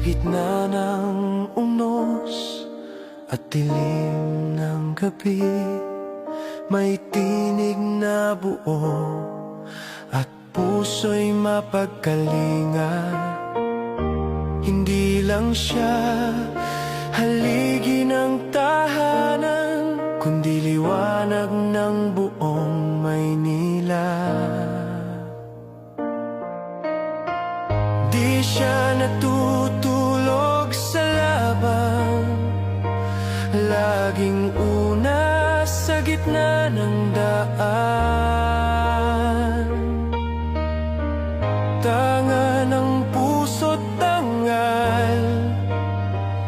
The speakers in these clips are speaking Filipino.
gitna ng unos at dilim ng gabi, may tinig na buo at puso'y mapagkalinga. Hindi lang siya haligi ng tahanan, kundi liwanag ng buong Maynila. Di siya natutulog sa laban, laging una sa gitna ng daan. Tanga ng puso't tangal,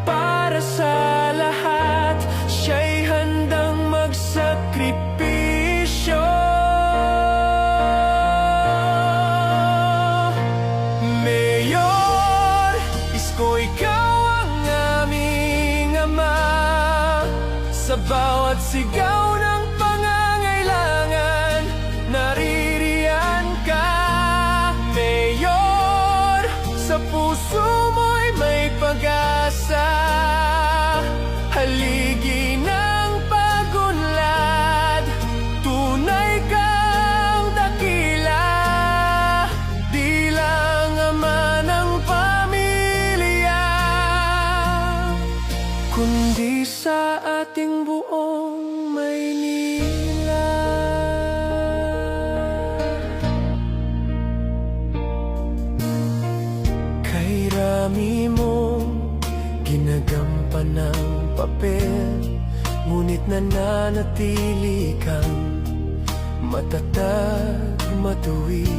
para sa lahat siya'y handang magsakripisyo. Mayor Isko, ikaw ang aming ama. Sa bawat sigaw ng pangangailangan, naririyan ka. Mayor, sa puso mo'y may pag-asa, haligi ng pagunlad, tunay kang dakila. Di lang ama ng pamilya, kundi sa ating buong Maynila. Kay rami mong ginagampan ng papel, ngunit nananatili kang matatag, matuwid.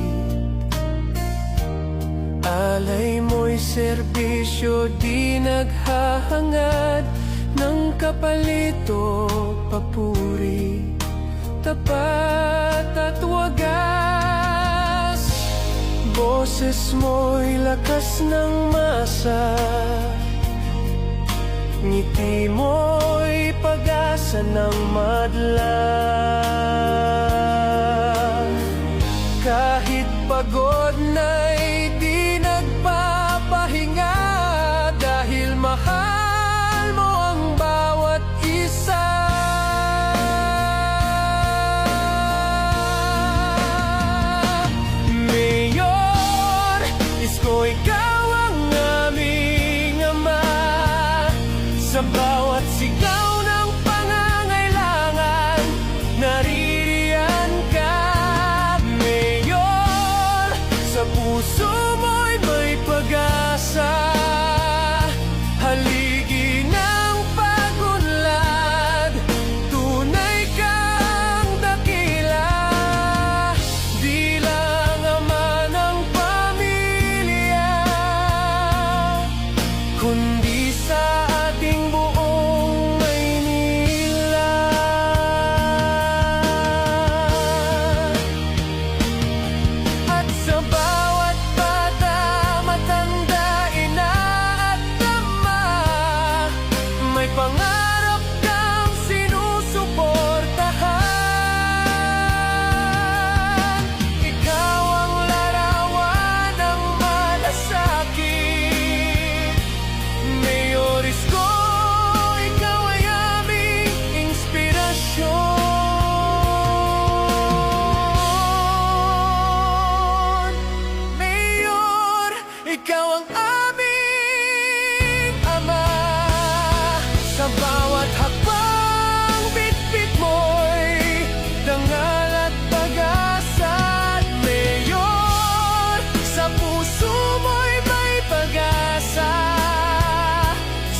Alay mo'y serbisyo, di naghahangad ng kapalito, papuri, tapat at wagas. Boses mo'y lakas ng masa, ngiti mo'y pag-asa ng madla. Kahit pagod na'y di nagpapahinga, dahil mahal mo ang bawat isa. Mayor Isko, ikaw ang aming ama. Sa bawat sigaw ng pangangailangan, naririyan ka. Mayor, sa puso mo'y may pag-asa, haligi ng pagunlad, tunay kang dakila. Di lang ama ng pamilya, kundi sa ating buong Maynila. At sa bawat bata, matanda, ina at ama, may pangarap kang sinusuportahan. Ikaw ang larawan ng malasakit. Mayor Isko, ikaw ay aming inspirasyon. Mayor, ikaw ang aming ama. Sa bawat hakbang, bitbit mo'y dangal at pag-asa. Mayor, sa puso mo'y may pag-asa,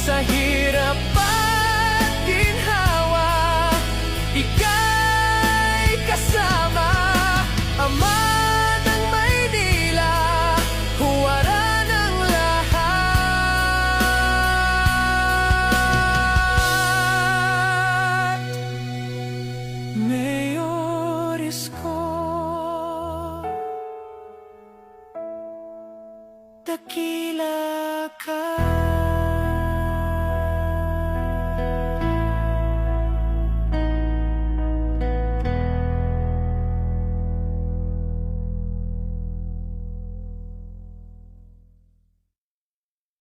sa hirap at ginhawa, ika'y kasama. Ama ng Maynila, huwara ng lahat. Mayor Isko, dakila ka.